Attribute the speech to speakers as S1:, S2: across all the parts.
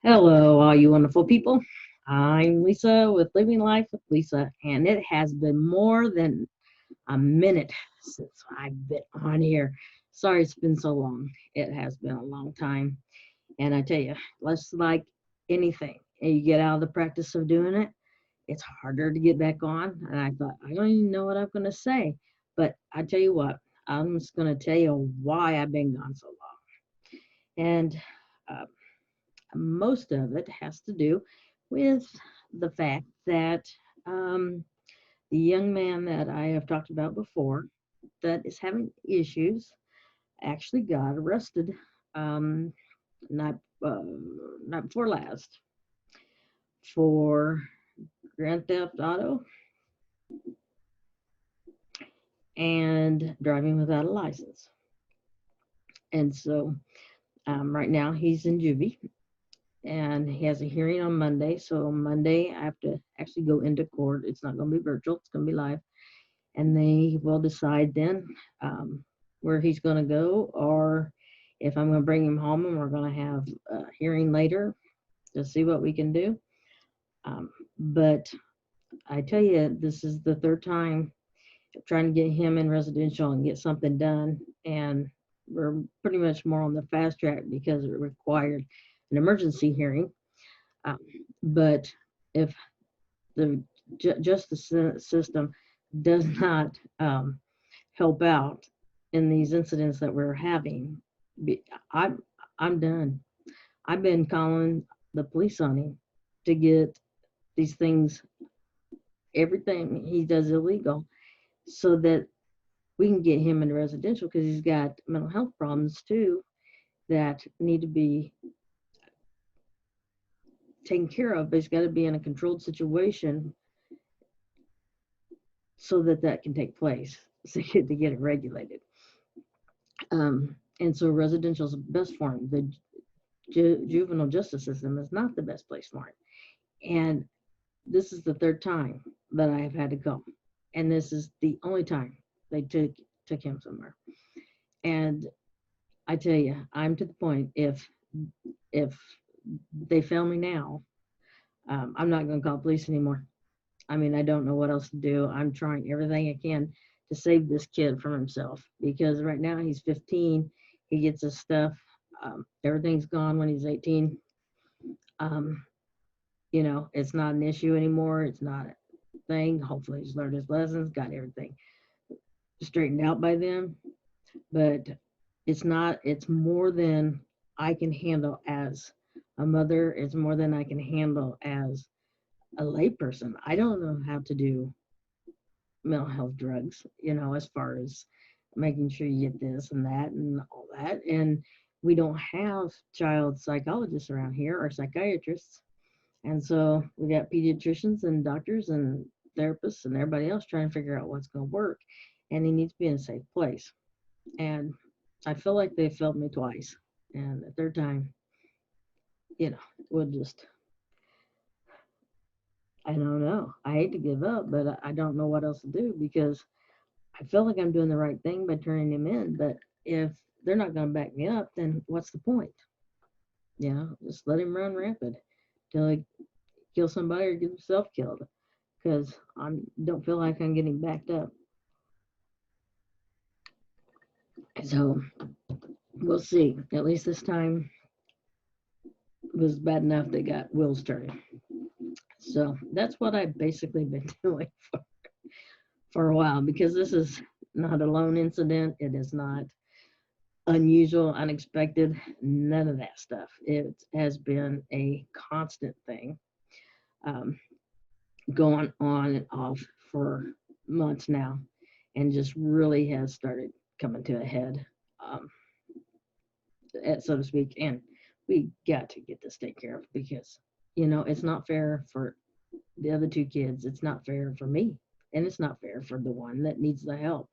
S1: Hello, all you wonderful people. I'm Lisa with Living Life with Lisa, and it has been more than a minute since I've been on here. Sorry it's been so long. It has been a long time. And I tell you, just like anything, and you get out of the practice of doing it, it's harder to get back on. And I thought, I don't even know what I'm going to say. But I tell you what, I'm just going to tell you why I've been gone so long. And uh, most of it has to do with the fact that um, the young man that I have talked about before that is having issues actually got arrested um, night, uh, night before last for grand theft auto and driving without a license. And so right now he's in juvie and he has a hearing on Monday. So Monday I have to actually go into court. It's not going to be virtual, it's going to be live, and they will decide then where he's going to go, or if I'm going to bring him home and we're going to have a hearing later to see what we can do. But I tell you, this is the third time trying to get him in residential and get something done, and we're pretty much more on the fast track because it required an emergency hearing. Um, but if the justice system does not help out in these incidents that we're having, I'm I'm done. I've been calling the police on him to get these things, everything he does illegal, so that we can get him into residential because he's got mental health problems too that need to be taken care of. But he's got to be in a controlled situation so that that can take place, so to get it regulated. And so residential is the best for him. The juvenile justice system is not the best place for him. And this is the third time that I have had to go, and this is the only time they took him somewhere. And I tell you, I'm to the point. If they fail me now, I'm not going to call police anymore. I mean, I don't know what else to do. I'm trying everything I can to save this kid from himself because right now he's 15. He gets his stuff. Everything's gone when he's 18. Um, it's not an issue anymore. It's not a thing. Hopefully, he's learned his lessons, got everything straightened out by then. But it's not, it's more than I can handle as a mother. It's more than I can handle as a layperson. I don't know how to do mental health drugs, as far as making sure you get this and that and all that. And we don't have child psychologists around here or psychiatrists. And so we got pediatricians and doctors and therapists and everybody else trying to figure out what's going to work. And he needs to be in a safe place. And I feel like they failed me twice. And the third time, we'll just, I don't know. I hate to give up, but I don't know what else to do because I feel like I'm doing the right thing by turning him in. But if they're not going to back me up, then what's the point? Just let him run rampant till he kills somebody or get himself killed because I don't feel like I'm getting backed up. So we'll see. At least this time was bad enough they got wheels turning. So that's what I've basically been doing for a while because this is not a lone incident. It is not unusual, unexpected, none of that stuff. It has been a constant thing um, going on and off for months now and just really has started coming to a head, um, so to speak. And we got to get this taken care of because, it's not fair for the other two kids. It's not fair for me. And it's not fair for the one that needs the help.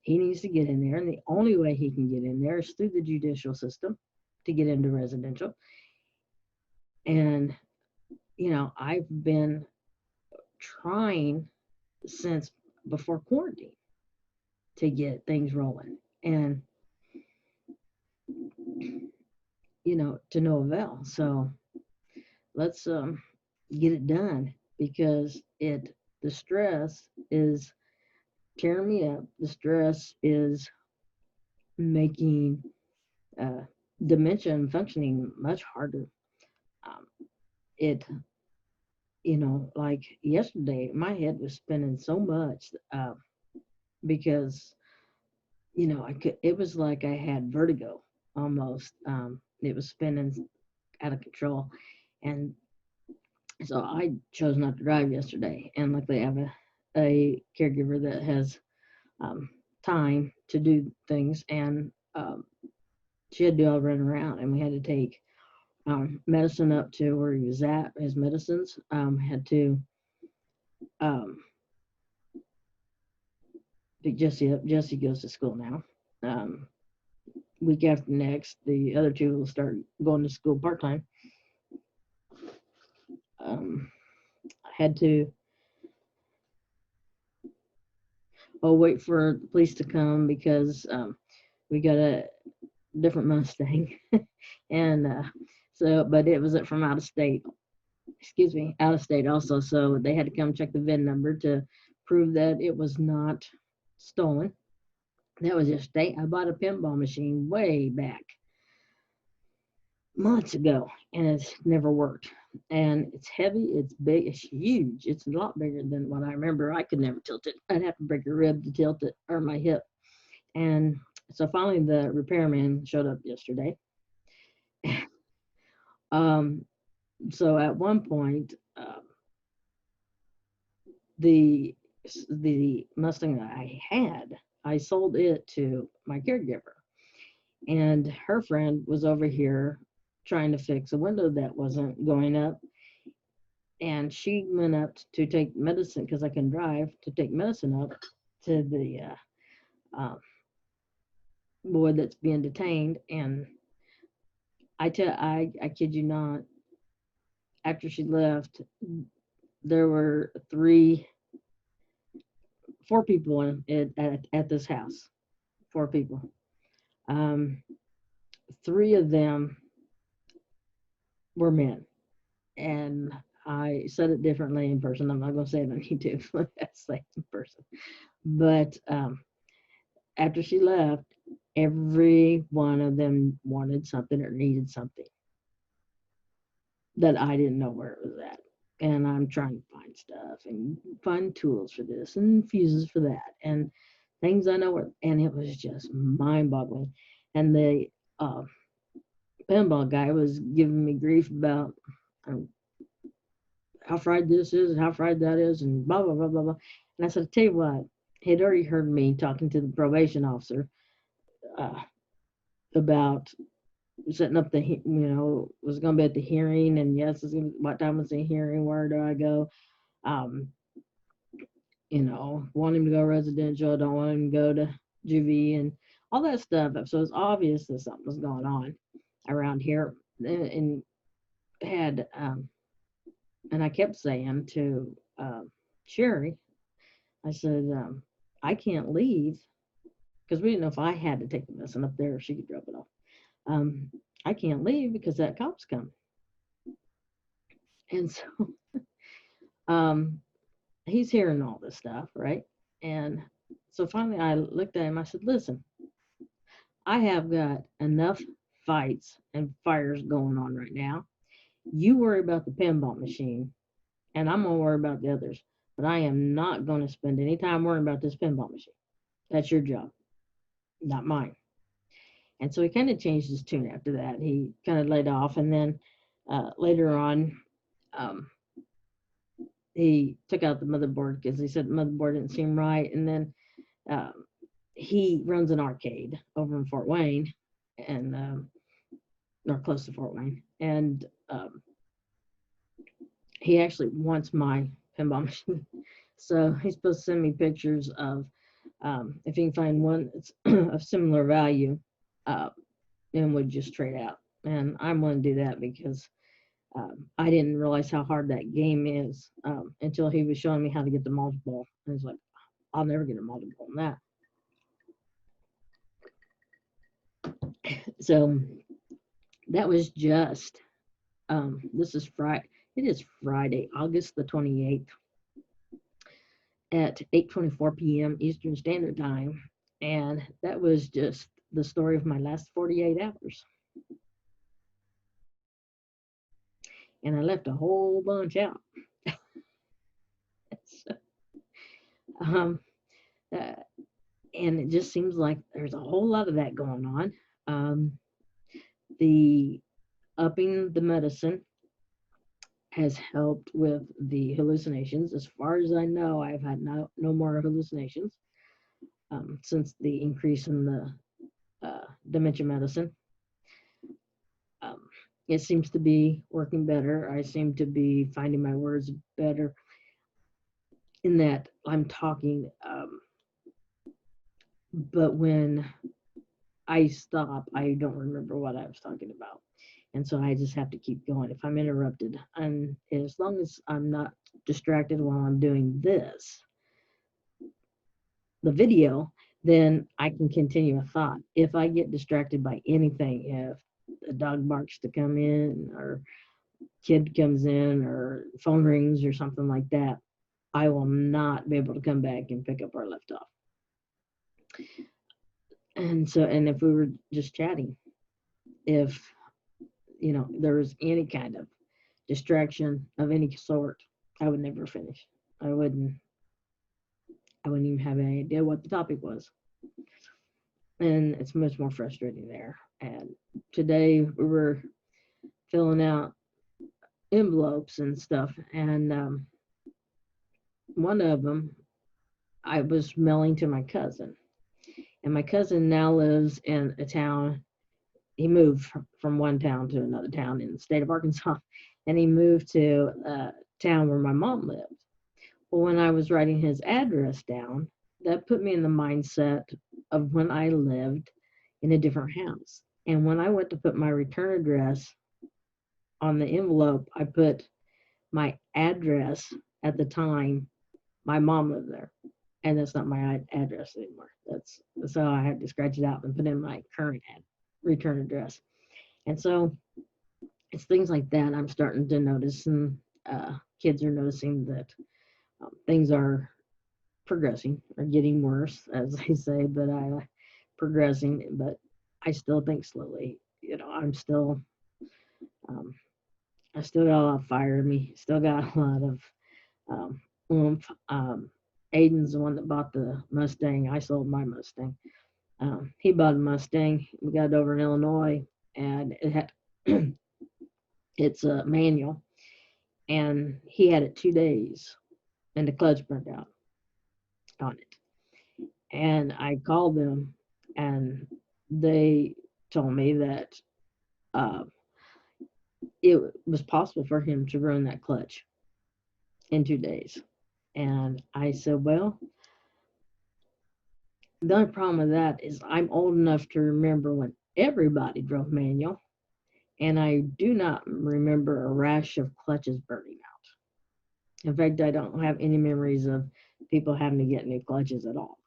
S1: He needs to get in there. And the only way he can get in there is through the judicial system to get into residential. And, I've been trying since before quarantine to get things rolling. And, to no avail. So let's get it done because the stress is tearing me up. The stress is making uh, dementia and functioning much harder. Um, it, like yesterday, my head was spinning so much because, I could. It was like I had vertigo almost. It was spinning out of control, and so I chose not to drive yesterday. And luckily, I have a caregiver that has um, time to do things, and she had to do all running around, and we had to take medicine up to where he was at. His medicines had to um, pick Jesse up. Jesse goes to school now. Um, week after next, the other two will start going to school part time. I had to wait for the police to come because we got a different Mustang, and but it was from out of state. Excuse me, out of state also. So they had to come check the VIN number to prove that it was not stolen. That was just state. I bought a pinball machine way back months ago, and it's never worked. And it's heavy, it's big, it's huge. It's a lot bigger than what I remember. I could never tilt it. I'd have to break a rib to tilt it or my hip. And so finally, the repairman showed up yesterday. um, so at one point, the the Mustang that I had, I sold it to my caregiver, and her friend was over here trying to fix a window that wasn't going up, and she went up to take medicine because I can drive to take medicine up to the boy that's being detained, and I kid you not, after she left, there were four people at this house, four people. Um, Three of them were men, and I said it differently in person. I'm not going to say it on YouTube. Let's say it in person. But after she left, every one of them wanted something or needed something that I didn't know where it was at. And I'm trying to find stuff and find tools for this and fuses for that and things I know where. And it was just mind boggling. And the uh, pinball guy was giving me grief about um, how fried this is and how fried that is and blah, blah, blah, blah, blah. And I said, tell you what, he'd already heard me talking to the probation officer uh, about setting up was going to be at the hearing. And yes, what time was the hearing? Where do I go? Um, want him to go residential. Don't want him to go to juvie and all that stuff. So it's obvious that something was going on around here. And had, and I kept saying to Sherry, I said, I can't leave because we didn't know if I had to take the medicine up there or she could drop it off. I can't leave because that cop's coming. And so he's hearing all this stuff, right? And so finally I looked at him, I said, listen, I have got enough fights and fires going on right now. You worry about the pinball machine, and I'm going to worry about the others. But I am not going to spend any time worrying about this pinball machine. That's your job, not mine. And so he kind of changed his tune after that. He kind of laid off. And then later on, um, he took out the motherboard because he said the motherboard didn't seem right. And then um, he runs an arcade over in Fort Wayne, and or close to Fort Wayne. And he actually wants my pinball machine. So he's supposed to send me pictures of if he can find one that's of similar value, and would just trade out. And I'm willing to do that because I didn't realize how hard that game is until he was showing me how to get the multiple. And it's like, I'll never get a multiple on that. So that was just This is Friday. It is Friday, August the 28th at 8:24 p.m. Eastern Standard Time, and that was just the story of my last 48 hours. And I left a whole bunch out. So, um, uh, and it just seems like there's a whole lot of that going on. The upping the medicine has helped with the hallucinations. As far as I know, I've had no more hallucinations since the increase in the dementia medicine. Um, it seems to be working better. I seem to be finding my words better in that I'm talking. But when I stop, I don't remember what I was talking about. And so I just have to keep going if I'm interrupted. And as long as I'm not distracted while I'm doing this, the video, then I can continue a thought. If I get distracted by anything, if a dog barks to come in or kid comes in or phone rings or something like that, I will not be able to come back and pick up where I left off. And if we were just chatting, if there was any kind of distraction of any sort, I would never finish. I wouldn't even have any idea what the topic was. And it's much more frustrating there. And today we were filling out envelopes and stuff, and one of them I was mailing to my cousin. And my cousin now lives in a town. He moved from one town to another town in the state of Arkansas, and he moved to a town where my mom lived. Well, when I was writing his address down, that put me in the mindset of when I lived in a different house. And when I went to put my return address on the envelope, I put my address at the time my mom lived there. And that's not my address anymore. So I had to scratch it out and put in my current return address. And so it's things like that I'm starting to notice, and kids are noticing that things are progressing or getting worse, as they say, but progressing, but I still think slowly. I still got a lot of fire in me, still got a lot of oomph. Aiden's the one that bought the Mustang. I sold my Mustang. He bought a Mustang. We got it over in Illinois, and it had it's a manual, and he had it 2 days, and the clutch burned out on it. And I called them, and they told me that it was possible for him to run that clutch in 2 days. And I said, well, the only problem with that is I'm old enough to remember when everybody drove manual, and I do not remember a rash of clutches burning out. In fact, I don't have any memories of people having to get new clutches at all.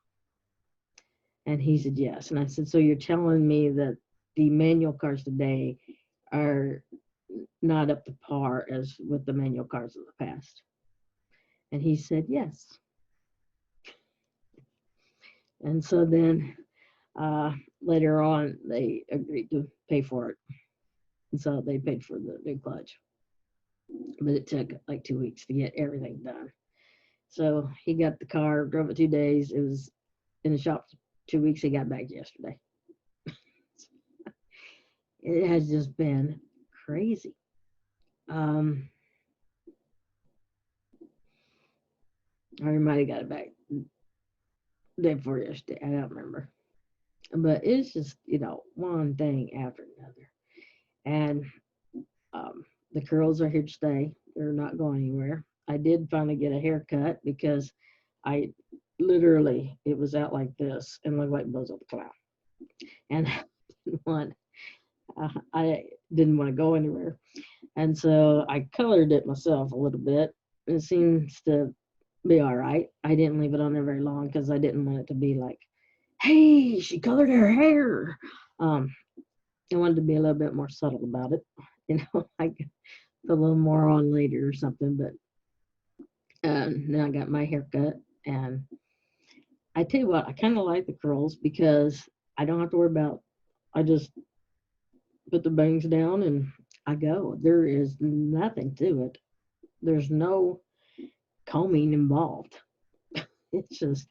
S1: And he said, yes. And I said, so you're telling me that the manual cars today are not up to par as with the manual cars of the past? And he said, yes. And so then later on, they agreed to pay for it. And so they paid for the new clutch. But it took like 2 weeks to get everything done. So he got the car, drove it 2 days. It was in the shop 2 weeks. He got back yesterday. It has just been crazy. I might have got it back the day before yesterday. I don't remember. But it's just, one thing after another. And the curls are here to stay. They're not going anywhere. I did finally get a haircut because I literally, it was out like this and looked like Buzz the Clown. And I didn't want to go anywhere. And so I colored it myself a little bit. It seems to be all right. I didn't leave it on there very long because I didn't want it to be like, hey, she colored her hair. I wanted to be a little bit more subtle about it. I could put a little more on later or something. But then I got my hair cut, and I tell you what, I kind of like the curls because I don't have to worry about. I just put the bangs down and I go. There is nothing to it. There's no combing involved. It's just,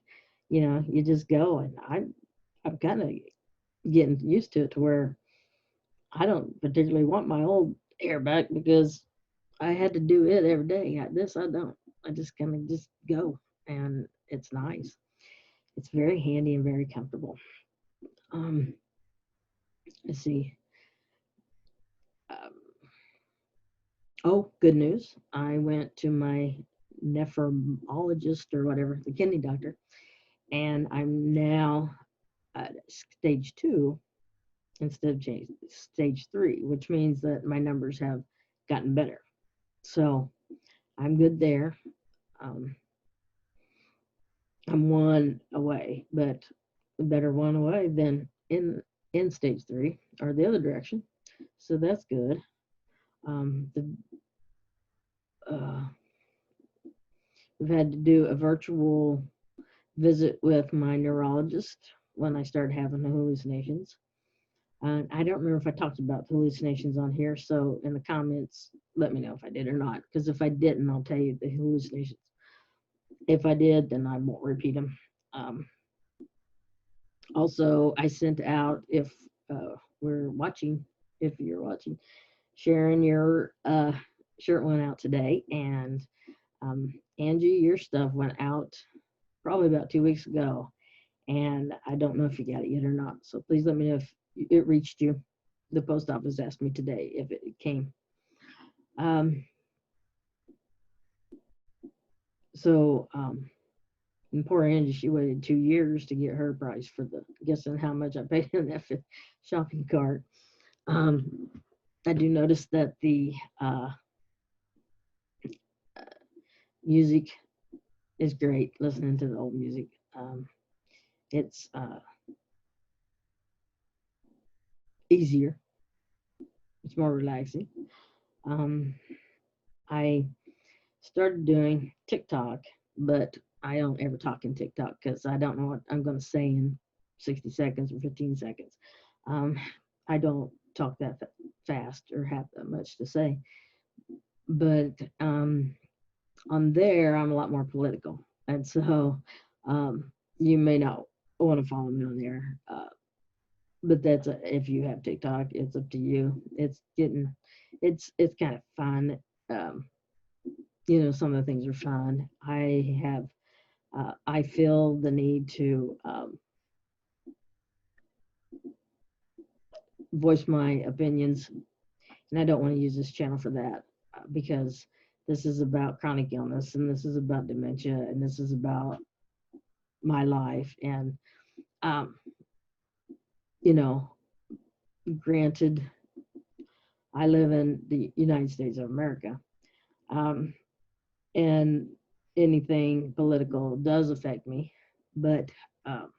S1: you just go, and I'm kind of getting used to it to where I don't particularly want my old hair back because I had to do it every day. This I don't. I just kind of just go, and it's nice. It's very handy and very comfortable. Um, let's see. Um, oh, good news! I went to my nephrologist or whatever, the kidney doctor, and I'm now at stage 2 instead of stage 3, which means that my numbers have gotten better. So I'm good there. Um, I'm one away, but better one away than in stage 3 or the other direction. So that's good. The we've had to do a virtual visit with my neurologist when I started having the hallucinations. I don't remember if I talked about the hallucinations on here, so in the comments, let me know if I did or not. Because if I didn't, I'll tell you the hallucinations. If I did, then I won't repeat them. Um, Also, I sent out if we're watching, if you're watching, Sharon, your shirt went out today, and Angie, your stuff went out probably about 2 weeks ago, and I don't know if you got it yet or not. So please let me know if it reached you. The post office asked me today if it came. Um, so and poor Angie, she waited 2 years to get her price for the guessing how much I paid in that shopping cart. Um, I do notice that the music is great. Listening to the old music, it's easier. It's more relaxing. Um, I started doing TikTok, but I don't ever talk in TikTok because I don't know what I'm going to say in 60 seconds or 15 seconds. Um, I don't talk that fast or have that much to say. But on there, I'm a lot more political. And so you may not want to follow me on there. But if you have TikTok, it's up to you. It's kind of fun. Um, some of the things are fun. I feel the need to voice my opinions, and I don't want to use this channel for that because this is about chronic illness, and this is about dementia, and this is about my life. And um, you know, granted, I live in the United States of America, um, and anything political does affect me, but um,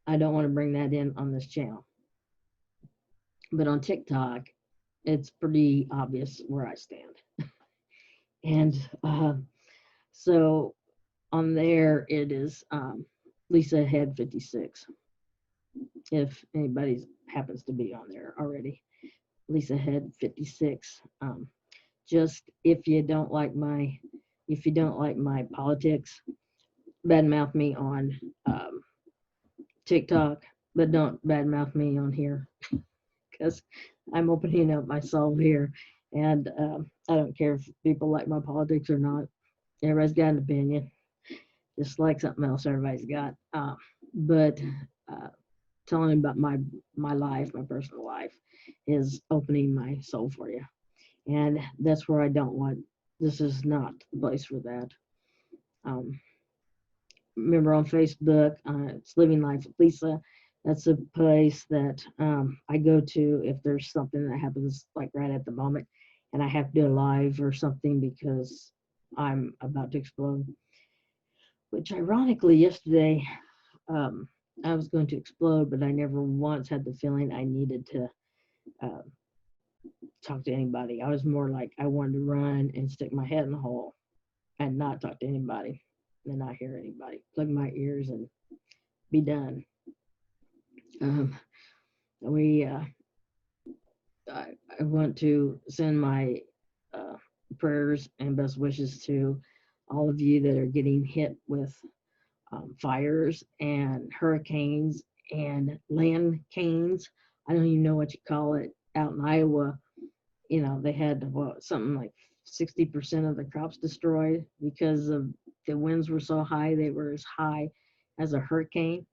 S1: I don't want to bring that in on this channel. But on TikTok, it's pretty obvious where I stand. And so on there, it is Lisa Head 56. If anybody happens to be on there already, Lisa Head 56. Just if you don't like my politics, badmouth me on TikTok, but don't badmouth me on here because I'm opening up my soul here, and I don't care if people like my politics or not. Everybody's got an opinion, just like something else everybody's got. But uh, telling about my life, my personal life, is opening my soul for you, and that's where I don't want. This is not the place for that. Um, Remember on Facebook, it's Living Life with Lisa. That's a place that I go to if there's something that happens like right at the moment and I have to do a live or something because I'm about to explode. Which ironically, yesterday um, I was going to explode, but I never once had the feeling I needed to uh, talk to anybody. I was more like I wanted to run and stick my head in the hole and not talk to anybody and not hear anybody. Plug my ears and be done. Um, we I want to send my uh, prayers and best wishes to all of you that are getting hit with fires and hurricanes and land canes. I don't even know what you call it out in Iowa. You know, they had something like 60% of the crops destroyed because of the winds were so high. They were as high as a hurricane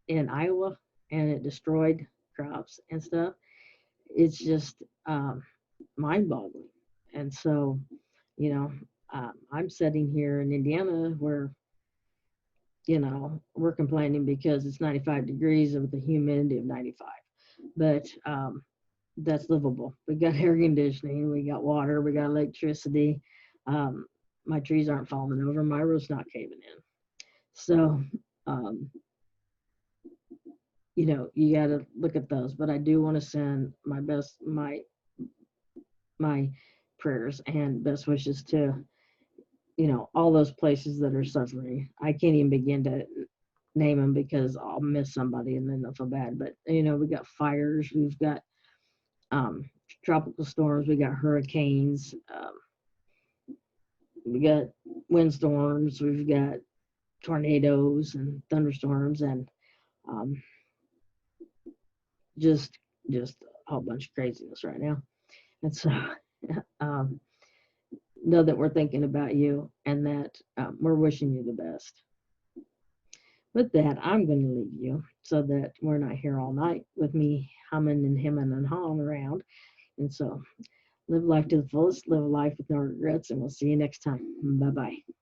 S1: in Iowa, and it destroyed crops and stuff. It's just mind-boggling. And so, you know, I'm sitting here in Indiana where, you know, we're complaining because it's 95 degrees with a humidity of 95. But that's livable. We got air conditioning, we got water, we got electricity. Um, my trees aren't falling over, my roof's not caving in. So, um, you know, you got to look at those. But I do want to send my prayers and best wishes to, you know, all those places that are suffering. I can't even begin to name them because I'll miss somebody and then they'll feel bad. But you know, we got fires, we've got um, tropical storms, we got hurricanes, we got windstorms, we've got tornadoes and thunderstorms, and um, just just a whole bunch of craziness right now. And so um, know that we're thinking about you and that we're wishing you the best. With that, I'm going to leave you so that we're not here all night with me humming and hemming and hawing around. And so live life to the fullest, live life with no regrets, and we'll see you next time. Bye bye.